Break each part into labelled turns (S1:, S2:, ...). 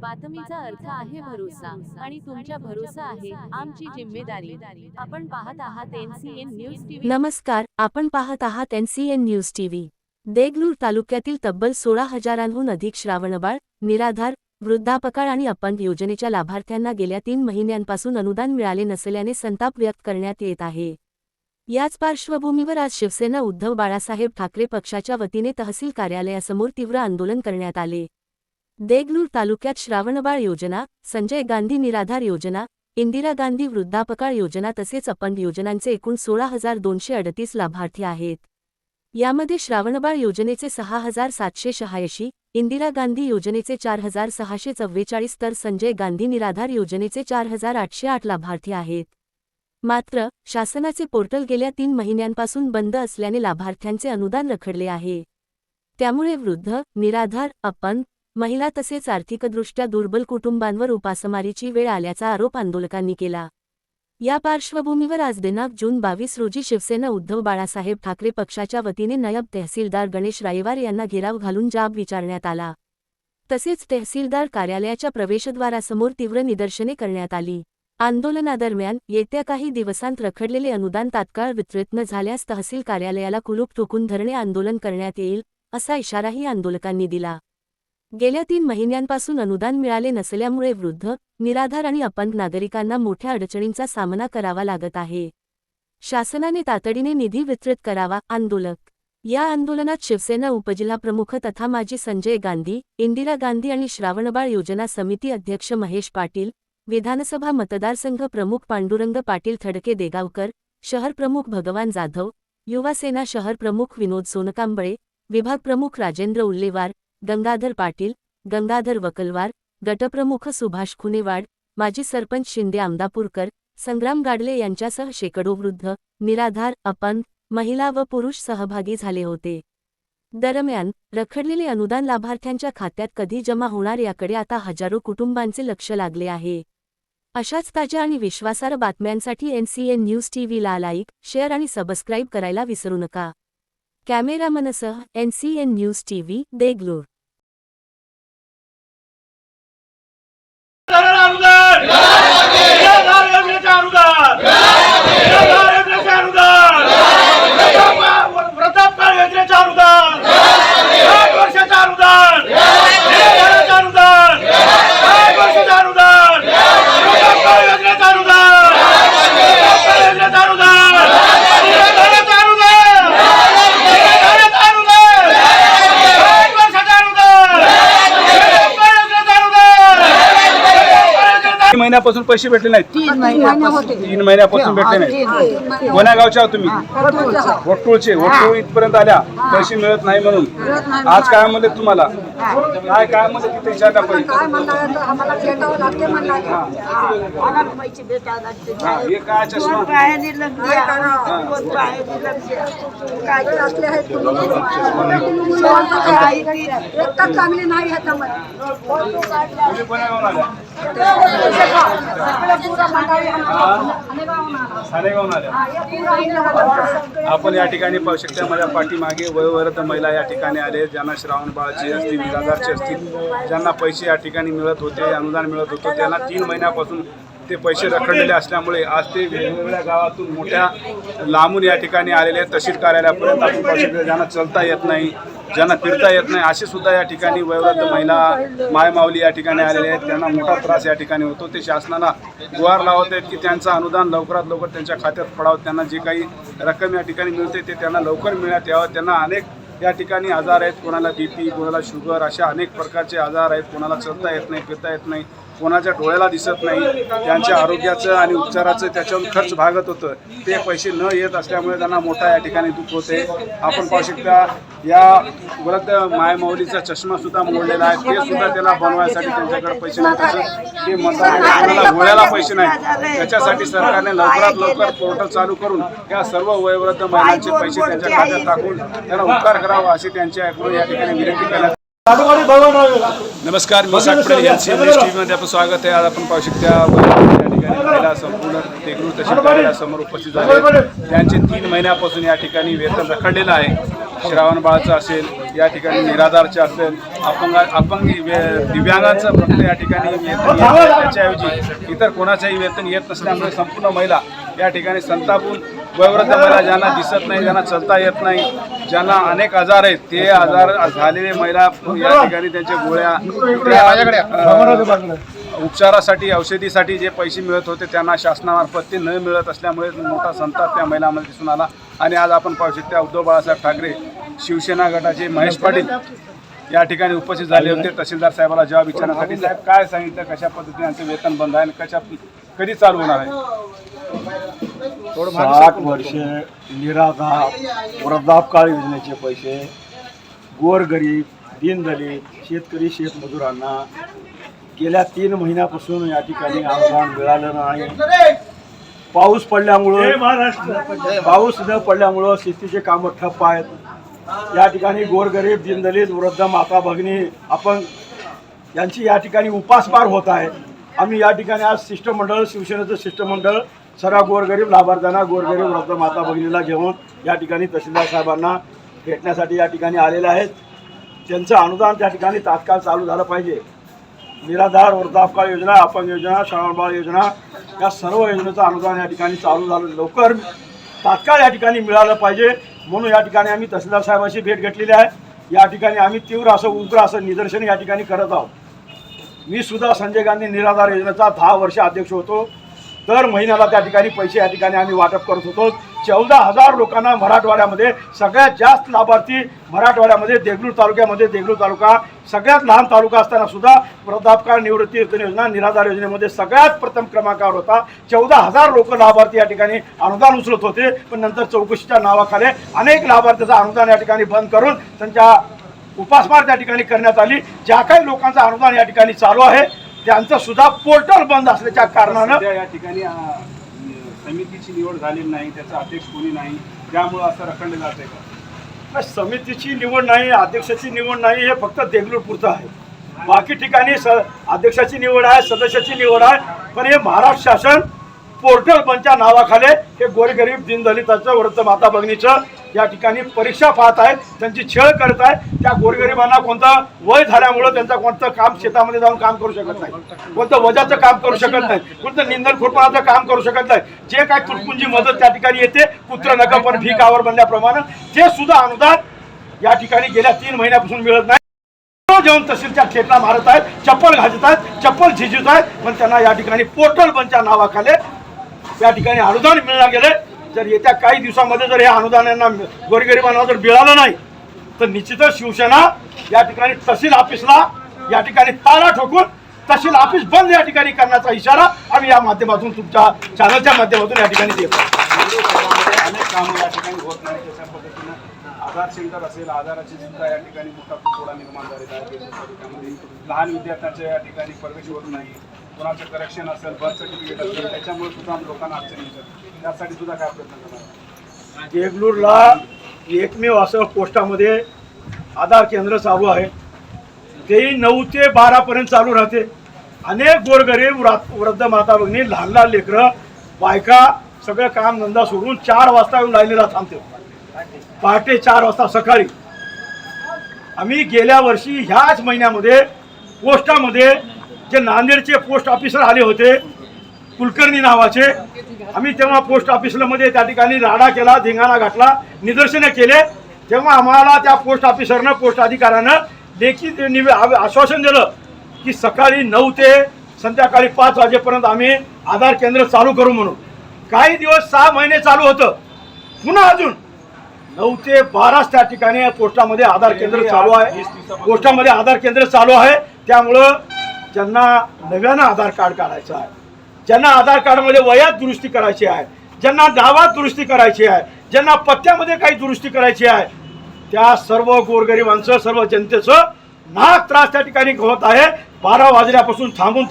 S1: बातमीचा अर्थ आहे भरोसा आणि तुमच्या भरोसा आहे आमची जिम्मेदारी। आपण पाहत आहात NCN न्यूज टीव्ही।
S2: नमस्कार, आपण पाहत आहात NCN न्यूज टीव्ही। देगलूर तालुक्यातील तब्बल 16,000हून अधिक श्रावणबाळ, निराधार, वृद्धापकाळ आणि अपंग योजनेच्या लाभार्थ्यांना गेल्या 3 महिन्यांपासून अनुदान मिळाले नसल्याने संताप व्यक्त करण्यात येत आहे। याच पार्श्वभूमीवर आज शिवसेना उद्धव बाळासाहेब ठाकरे पक्षाच्या वतीने तहसील कार्यालयासमोर तीव्र आंदोलन करण्यात आले। देगलूर तालुक्यात श्रावणबाळ योजना, संजय गांधी निराधार योजना, इंदिरा गांधी वृद्धापकाळ योजना तसेच अपंग योजनांचे एकूण 16,238 लाभार्थी आहेत। यामध्ये श्रावणबाळ योजनेचे 6,786, इंदिरा गांधी योजनेचे 4,644 तर संजय गांधी निराधार योजनेचे 4,808 लाभार्थी आहेत। मात्र शासनाचे पोर्टल गेल्या 3 महिन्यांपासून बंद असल्याने लाभार्थ्यांचे अनुदान रखडले आहे। त्यामुळे वृद्ध, निराधार, अपंग, महिला तसेच आर्थिकदृष्ट्या दुर्बल कुटुंबांवर उपासमारीची वेळ आल्याचा आरोप आंदोलकांनी केला। या पार्श्वभूमीवर आज दिनांक जून 22 रोजी शिवसेना उद्धव बाळासाहेब ठाकरे पक्षाच्या वतीने नायब तहसीलदार गणेश रायवार यांना घेराव घालून जाब विचारण्यात आला। तसेच तहसीलदार कार्यालयाच्या प्रवेशद्वारासमोर तीव्र निदर्शने करण्यात आली। आंदोलनादरम्यान येत्या काही दिवसांत रखडलेले अनुदान तात्काळ वितरित न झाल्यास तहसील कार्यालयाला कुलूप ठोकून धरणे आंदोलन करण्यात येईल, असा इशाराही आंदोलकांनी दिला। गेल्या 3 महिन्यांपासून अनुदान मिळाले नसल्यामुळे वृद्ध, निराधार आणि अपंग नागरिकांना मोठ्या अडचणींचा सामना करावा लागत आहे। शासनाने तातडीने निधी वितरित करावा, आंदोलक। या आंदोलनात शिवसेना उपजिल्हाप्रमुख तथा माजी संजय गांधी, इंदिरा गांधी आणि श्रावणबाळ योजना समिती अध्यक्ष महेश पाटील, विधानसभा मतदारसंघ प्रमुख पांडुरंग पाटील थडके देगावकर, शहर प्रमुख भगवान जाधव, युवा सेना शहर प्रमुख विनोद सोनकांबळे, विभाग प्रमुख राजेंद्र उल्लेवार, गंगाधर पाटील, गंगाधर वकलवार, गटप्रमुख सुभाष खुनेवाड, माजी सरपंच शिंदे आमदापूरकर, संग्राम गाडले यांच्यासह शेकडो वृद्ध, निराधार, अपंग, महिला व पुरुष सहभागी झाले होते। दरम्यान रखडलेले अनुदान लाभार्थ्यांच्या खात्यात कधी जमा होणार याकडे आता हजारो कुटुंबांचे लक्ष लागले आहे। अशाच ताज्या आणि विश्वासार्ह बातम्यांसाठी NCN न्यूज टीव्हीला लाईक, शेअर आणि सबस्क्राईब करायला विसरू नका। कॅमेरामनसह NCN न्यूज टीव्ही, देगलूर।
S3: महिन्यापासून पैसे भेटले नाहीत। 3 महिन्यापासून भेटले नाहीत। कोण्या गावच्या आहात तुम्ही? वटूळचे। वटूळ इथपर्यंत आल्या, पैसे मिळत नाही म्हणून आज काय म्हणले तुम्हाला? काय म्हणले तिथे विचारता पैसे? हे काय चष्मा? आपण या ठिकाणी पाहू शकता, माझ्या पाठीमागे वयोवृद्ध महिला या ठिकाणी आले, ज्यांना श्रावणबाळाची असतील, निराधारचे असतील, ज्यांना पैसे या ठिकाणी मिळत होते, अनुदान मिळत होते, त्यांना 3 महिन्यापासून ते पैसे रखडलेले असल्यामुळे आज ते वेगवेगळ्या गावातून मोठ्या लांबून या ठिकाणी आलेले आहेत। तहसील कार्यालयापर्यंत आपण पाहू शकता, ज्यांना चलता येत नाही, ज्यांना फिरता येत नाही, असे सुद्धा या ठिकाणी वयोवृद्ध महिला, मायमाऊली या ठिकाणी आलेले आहेत। त्यांना मोठा त्रास या ठिकाणी होतो। ते शासनाला गुहार लावत आहेत की त्यांचं अनुदान लवकरात लवकर त्यांच्या खात्यात पडावं, त्यांना जे काही रक्कम या ठिकाणी मिळते ते त्यांना लवकर मिळण्यात यावं। त्यांना अनेक या ठिकाणी आजार आहेत, कोणाला BP, कोणाला शुगर, अशा अनेक प्रकारचे आजार आहेत। कोणाला चलता येत नाही, फिरता येत नाही, कोणाच्या डोळ्याला दिसत नाही। त्यांच्या आरोग्याचं आणि उपचाराचं त्याच्यावर खर्च भागत होतं, ते पैसे न येत असल्यामुळे त्यांना मोठा या ठिकाणी दुःख होते। आपण पाहू शकता, या वृद्ध मायमाऊलीचा चष्मासुद्धा मोडलेला आहे, ते सुद्धा त्याला बनवायसाठी त्यांच्याकडे पैसे नाही। ते म्हणतात कोणाला डोळ्याला पैसे नाही, त्याच्यासाठी सरकारने लवकरात लवकर पोर्टल चालू करून या सर्व वयोवृद्ध महिलांचे पैसे त्यांच्या खात्यात टाकून त्यांना उपकार करावा, अशी त्यांच्याकडून या ठिकाणी विनंती करण्यात। नमस्कार, मी साकपडे NCN न्यूज टीव्हीमध्ये आपलं स्वागत आहे। आज आपण पाहू शकता या ठिकाणी महिला संपूर्ण देगलूर तहसील कार्यालयासमोर उपस्थित झाले। त्यांचे 3 महिन्यापासून या ठिकाणी वेतन रखडलेलं आहे। श्रावणबाळाचं असेल, या ठिकाणी निराधारचे असेल, अपंग दिव्यांगांचं फक्त या ठिकाणी वेतन येत नाही, त्याच्याऐवजी इतर कोणाचंही वेतन येत नसल्यामुळे संपूर्ण महिला या ठिकाणी संतापून वयोवृद्ध महिला ज्यांना दिसत नाही, ज्यांना चलता येत नाही, ज्यांना अनेक आजार आहेत, ते आजार झालेले महिला या ठिकाणी त्यांच्या गोळ्या उपचारासाठी औषधीसाठी जे पैसे मिळत होते त्यांना शासनामार्फत ते न मिळत असल्यामुळे मोठा संताप त्या महिलांमध्ये दिसून आला. आणि आज आपण पाहू शकता उद्धव बाळासाहेब ठाकरे शिवसेना गटाचे महेश पाटील या ठिकाणी उपस्थित झाले होते तहसीलदार साहेबाला जबाब विचारण्यासाठी. साहेब काय सांगितलं, कशा पद्धतीने यांचं वेतन बंद आहे आणि कधी चालू होणार आहे?
S4: 60 वर्षे निराधार वृद्धापकाळ योजनेचे पैसे गोरगरीब, दीनदलित, शेतकरी, शेतमजुरांना गेल्या 3 महिन्यापासून या ठिकाणी अनुदान मिळालं नाही. पाऊस न पडल्यामुळं शेतीचे कामं ठप्प आहेत. या ठिकाणी गोरगरीब, दीनदलित, वृद्ध, माता भगिनी, अपंग यांची या ठिकाणी उपासमार होत आहे. आम्ही या ठिकाणी आज शिष्टमंडळ, शिवसेनेचं शिष्टमंडळ सर्व गोरगरीब लाभार्थ्यांना, गोरगरीब वृद्ध माता भगिनीला घेऊन या ठिकाणी तहसीलदार साहेबांना भेटण्यासाठी या ठिकाणी आलेले आहेत. त्यांचं अनुदान त्या ठिकाणी तात्काळ चालू झालं पाहिजे. निराधार, वृद्धापकाळ योजना, अपंग योजना, श्रावणबाळ योजना या सर्व योजनेचं अनुदान या ठिकाणी चालू झालं, लवकर तात्काळ या ठिकाणी मिळालं पाहिजे. म्हणून या ठिकाणी आम्ही तहसीलदार साहेबांशी भेट घेतलेली आहे. या ठिकाणी आम्ही तीव्र असं उग्र असं निदर्शन या ठिकाणी करत आहोत. मी सुद्धा संजय गांधी निराधार योजनेचा 10 वर्ष अध्यक्ष होतो. दर महिन्याला त्या ठिकाणी पैसे या ठिकाणी आम्ही वाटप करत होतो. 14,000 लोकांना मराठवाड्यामध्ये, सगळ्यात जास्त लाभार्थी मराठवाड्यामध्ये देगलूर तालुक्यामध्ये, देगलूर तालुका सगळ्यात लहान तालुका असताना सुद्धा वृद्धापकाळ निवृत्ती वेतन योजना निराधार योजनेमध्ये सगळ्यात प्रथम क्रमांकावर होता. 14,000 लोक लाभार्थी या ठिकाणी अनुदान उचलत होते. पण नंतर चौकशीच्या नावाखाली अनेक लाभार्थ्याचं अनुदान या ठिकाणी बंद करून त्यांच्या उपासमार त्या ठिकाणी करण्यात आली. ज्या काही लोकांचं अनुदान या ठिकाणी चालू आहे त्यांचं सुद्धा पोर्टल बंद असल्याच्या कारणानं
S3: या ठिकाणी समितीची निवड झालेली नाही, त्याचा अध्यक्ष कोणी नाही, त्यामुळे असं रखडलं जात आहे का?
S4: समितीची निवड नाही, अध्यक्षाची निवड नाही, हे फक्त देगलूर पुरतं आहे. बाकी ठिकाणी अध्यक्षाची निवड आहे, सदस्याची निवड आहे. पण हे महाराष्ट्र शासन पोर्टल बंदच्या नावाखाली हे गोरगरीब, दीनदलिताचं, वृद्ध माता भगिनीचं या ठिकाणी परीक्षा पाहत आहेत, त्यांची छळ करत आहे. त्या गोरगरिबांना कोणतं वय झाल्यामुळं त्यांचं कोणतं काम शेतामध्ये जाऊन काम करू शकत नाही, कोणतं वजाचं काम करू शकत नाही, कोणतं निंदन खुरपणाचं काम करू शकत नाही. जे काय तुटपुंजी मदत त्या ठिकाणी येते, पुत्र नका पण भीकावर बनल्याप्रमाणे ते सुद्धा अनुदान या ठिकाणी गेल्या 3 महिन्यापासून मिळत नाही. जेवण तहसीलच्या खेटला मारत आहेत, चप्पल घालत आहेत, चप्पल झिजत आहेत. पण त्यांना या ठिकाणी पोर्टल बंदच्या नावाखाली या ठिकाणी अनुदान मिळणार गेले. जर येत्या काही दिवसामध्ये जर हे अनुदानांना गोरगरिबांना जर मिळालं नाही तर निश्चितच शिवसेना या ठिकाणी तहसील ऑफिसला या ठिकाणी ताला ठोकून तहसील ऑफिस बंद या ठिकाणी करण्याचा इशारा आम्ही या माध्यमातून तुमच्या चॅनलच्या माध्यमातून या ठिकाणी देतो.
S3: अनेक कामं या ठिकाणी होत नाही. तशा पद्धतीनं आधार सेंटर असेल, आधाराची सुद्धा या ठिकाणी मोठा तुटवडा निर्माण झालेला आहे. तालुक्यामध्ये लहान विद्यार्थ्यांच्या या ठिकाणी प्रवेश होत नाही. कोणाचं करेक्शन असेल, बर्थ सर्टिफिकेट असेल, त्याच्यामुळे सुद्धा लोकांना अडचणी येतात. त्यासाठी सुद्धा काय प्रयत्न करणार?
S4: देगलूरला एकमेव असं पोस्टामध्ये आधार केंद्र चालू आहे. तेही 9 ते 12 पर्यंत चालू राहते. अनेक गोरगरीब, वृद्ध माता भगिनी, लहान लहान लेकरं, बायका सगळं काम धंदा सोडून 4 वाजता येऊन लाईनीला थांबते. पहाटे 4 वाजता सकाळी. आम्ही गेल्या वर्षी ह्याच महिन्यामध्ये पोस्टामध्ये जे नांदेडचे पोस्ट ऑफिसर आले होते कुलकर्णी नावाचे, आम्ही तेव्हा पोस्ट ऑफिसमध्ये त्या ठिकाणी राडा केला, धिंगाणा घातला, निदर्शनं केले. तेव्हा आम्हाला त्या पोस्ट ऑफिसरनं, पोस्ट अधिकाऱ्यानं लेखी आश्वासन दिलं की सकाळी 9 ते संध्याकाळी 5 वाजेपर्यंत आम्ही आधार केंद्र चालू करू म्हणून. काही दिवस 6 महिने चालू होतं. पुन्हा अजून 9 ते 12 त्या ठिकाणी पोस्टामध्ये आधार केंद्र चालू आहे. पोस्टामध्ये आधार केंद्र चालू आहे. त्यामुळं ज्यांना नव्यानं आधार कार्ड काढायचं आहे, ज्यांना आधार कार्डमध्ये वयात दुरुस्ती करायची आहे, ज्यांना गावात दुरुस्ती करायची आहे, ज्यांना पत्त्यामध्ये काही दुरुस्ती करायची आहे, त्या सर्व गोरगरिबांचं, सर्व जनतेचं नाक त्रास त्या ठिकाणी होत आहे. 12 वाजल्यापासून थांबून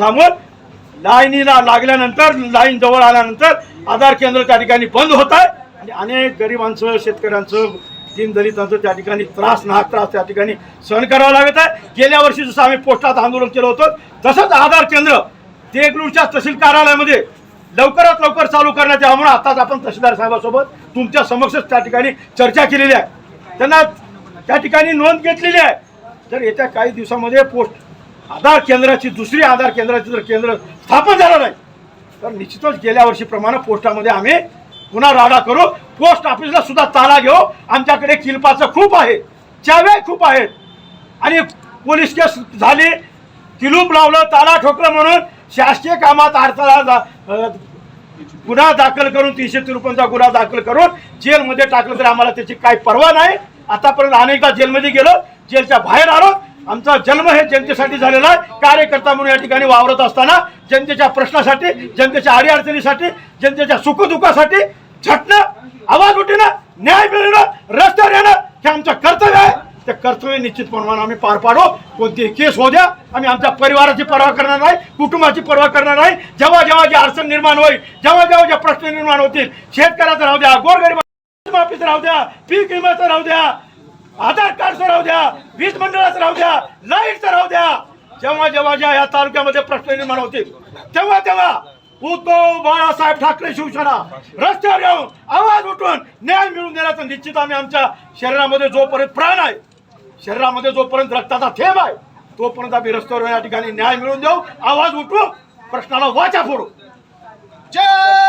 S4: लाईनीला लागल्यानंतर, लाईन जवळ आल्यानंतर आधार केंद्र त्या ठिकाणी बंद होत आहे. आणि अनेक गरिबांचं, शेतकऱ्यांचं, दीनदलितांचं त्या ठिकाणी नाक त्रास त्या ठिकाणी सहन करावं लागत आहे. गेल्या वर्षी जसं आम्ही पोस्टात आंदोलन केलं होतं तसंच आधार केंद्र देगलूरच्या तहसील कार्यालयामध्ये लवकरात लवकर चालू करण्यात यावं म्हणून आताच आपण तहसीलदार साहेबांसोबत तुमच्या समक्षच त्या ठिकाणी चर्चा केलेली आहे. त्यांना त्या ठिकाणी नोंद घेतलेली आहे. तर येत्या काही दिवसामध्ये आधार केंद्राची दुसरी आधार केंद्राची जर केंद्र स्थापन झालं नाही तर निश्चितच गेल्या वर्षीप्रमाणे पोस्टामध्ये आम्ही पुन्हा राडा करू. पोस्ट ऑफिसला सुद्धा ताला घेऊ. आमच्याकडे किलपाचं खूप आहे, चाव्या खूप आहेत आणि पोलीस केस झाली, किलूप लावलं, ताला ठोकलं म्हणून शासकीय कामात अडथळा गुन्हा दाखल करून 303 रुपयांचा गुन्हा दाखल करून जेलमध्ये टाकलं तर आम्हाला त्याची काही पर्वा नाही. आतापर्यंत अनेकदा जेलमध्ये गेलो, जेलच्या बाहेर आलो. आमचा जन्म हे जनतेसाठी झालेला आहे. कार्यकर्ता म्हणून या ठिकाणी वावरत असताना जनतेच्या प्रश्नासाठी, जनतेच्या अडीअडचणीसाठी, जनतेच्या सुखदुःखासाठी झटणं, आवाज उठणं, न्याय मिळणं, रस्त्यावर येणं हे आमचं कर्तव्य आहे. ते कर्तव्य निश्चितपणे आम्ही पार पाडू. कोणतीही केस होऊ द्या, आम्ही आमच्या परिवाराची पर्वा करणार नाही, कुटुंबाची पर्वा करणार नाही. जेव्हा जेव्हा जी अडचण निर्माण होईल, जेव्हा जेव्हा जे प्रश्न निर्माण होतील, शेतकऱ्याचं राहू द्या, गोरगरीब माफीचं राहू द्या, पीक विम्याचं राहू द्या, आधार कार्डचं राहू द्या, वीज मंडळाचं राहू द्या, लाईटचं राहू द्या, जेव्हा जेव्हा ज्या या तालुक्यामध्ये प्रश्न निर्माण होतील तेव्हा तेव्हा उद्धव बाळासाहेब ठाकरे शिवसेना रस्त्यावर येऊन आवाज उठवून न्याय मिळवून देण्याचा निश्चित आम्ही आमच्या शरीरामध्ये जोपर्यंत प्राण आहे, शरीरामध्ये जोपर्यंत रक्ताचा थेंब आहे तोपर्यंत आम्ही रस्त्यावर या ठिकाणी न्याय मिळवून देऊ, आवाज उठवू, प्रश्नाला वाचा फोडू. जय